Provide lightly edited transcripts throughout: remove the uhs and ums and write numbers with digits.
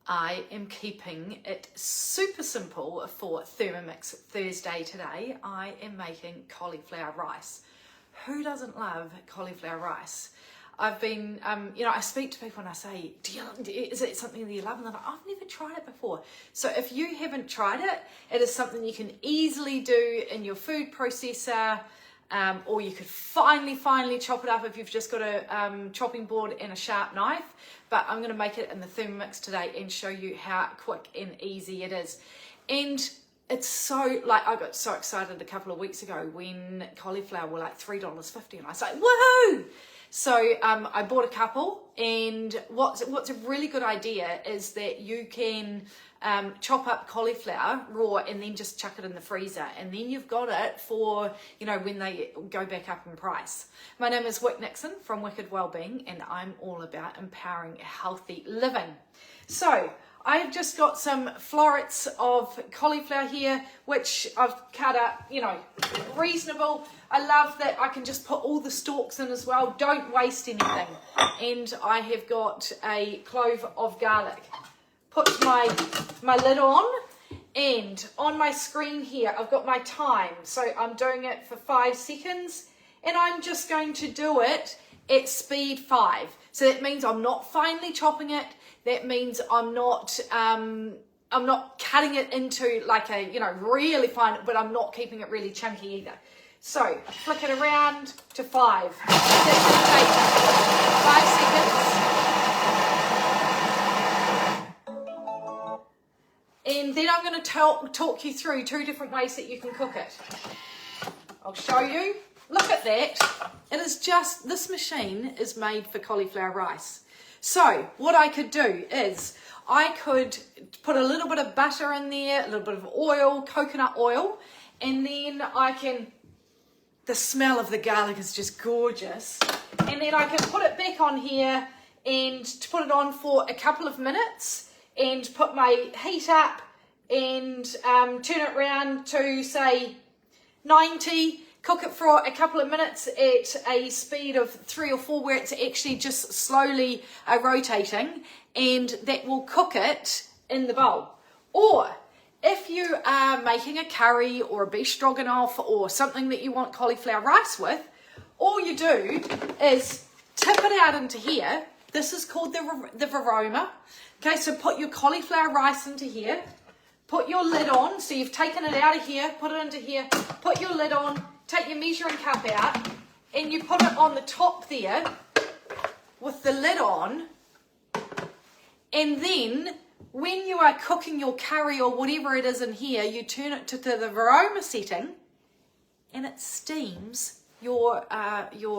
I am keeping it super simple for Thermomix Thursday today. I am making cauliflower rice. Who doesn't love cauliflower rice? I've been, I speak to people and I say, is it something that you love? And they're like, I've never tried it before. So if you haven't tried it, it is something you can easily do in your food processor, or you could finely chop it up if you've just got a chopping board and a sharp knife. But I'm going to make it in the Thermomix today and show you how quick and easy it is. And it's so, I got so excited a couple of weeks ago when cauliflower were like $3.50 and I was like, woohoo! So I bought a couple, and what's a really good idea is that you can chop up cauliflower raw and then just chuck it in the freezer, and then you've got it for, when they go back up in price. My name is Wick Nixon from Wellbeing, and I'm all about empowering healthy living. So I've just got some florets of cauliflower here, which I've cut up, reasonable. I love that I can just put all the stalks in as well. Don't waste anything. And I have got a clove of garlic. Put my lid on, and on my screen here, I've got my time. So I'm doing it for 5 seconds, and I'm just going to do it at speed 5. So that means I'm not finely chopping it. That means I'm not cutting it into like a, really fine, but I'm not keeping it really chunky either. So I flick it around to 5. That's going to take 5 seconds. And then I'm going to talk you through 2 different ways that you can cook it. I'll show you. Look at that. It is just, this machine is made for cauliflower rice. So what I could do is I could put a little bit of butter in there, a little bit of oil, coconut oil, and then the smell of the garlic is just gorgeous. And then I can put it back on here and put it on for a couple of minutes and put my heat up and turn it around to say 90. Cook it for a couple of minutes at a speed of 3 or 4 where it's actually just slowly rotating, and that will cook it in the bowl. Or if you are making a curry or a beef stroganoff or something that you want cauliflower rice with, all you do is tip it out into here. This is called the varoma. Okay, so put your cauliflower rice into here. Put your lid on. So you've taken it out of here, put it into here, put your lid on. Take your measuring cup out and you put it on the top there with the lid on, and then when you are cooking your curry or whatever it is in here, you turn it to the varoma setting and it steams your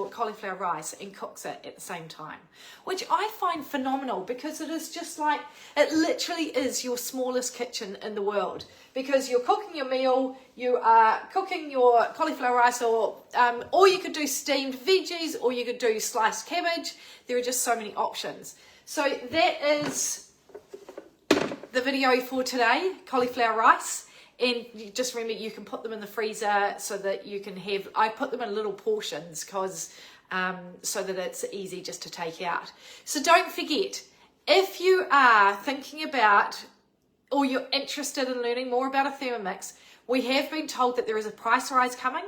cauliflower rice and cooks it at the same time, which I find phenomenal because it is just like, it literally is your smallest kitchen in the world, because you're cooking your meal, you are cooking your cauliflower rice, or you could do steamed veggies, or you could do sliced cabbage. There are just so many options. So that is the video for today, cauliflower rice. And you just remember, you can put them in the freezer so that you can have, I put them in little portions because so that it's easy just to take out. So don't forget, if you are thinking about, or you're interested in learning more about a Thermomix, we have been told that there is a price rise coming,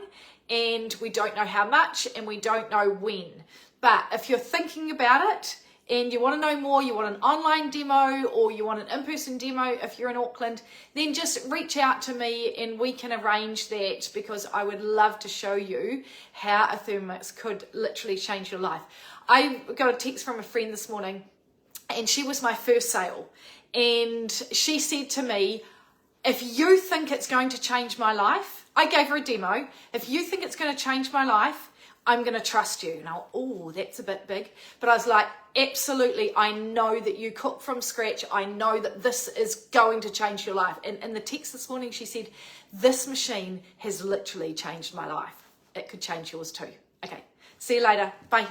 and we don't know how much and we don't know when. But if you're thinking about it, and you want to know more, you want an online demo or you want an in-person demo if you're in Auckland, then just reach out to me and we can arrange that, because I would love to show you how a Thermomix could literally change your life. I got a text from a friend this morning, and she was my first sale, and she said to me, if you think it's going to change my life, I gave her a demo, if you think it's going to change my life, I'm going to trust you. Now, oh, that's a bit big. But I was like, absolutely, I know that you cook from scratch. I know that this is going to change your life. And in the text this morning, she said, this machine has literally changed my life. It could change yours too. Okay, see you later. Bye.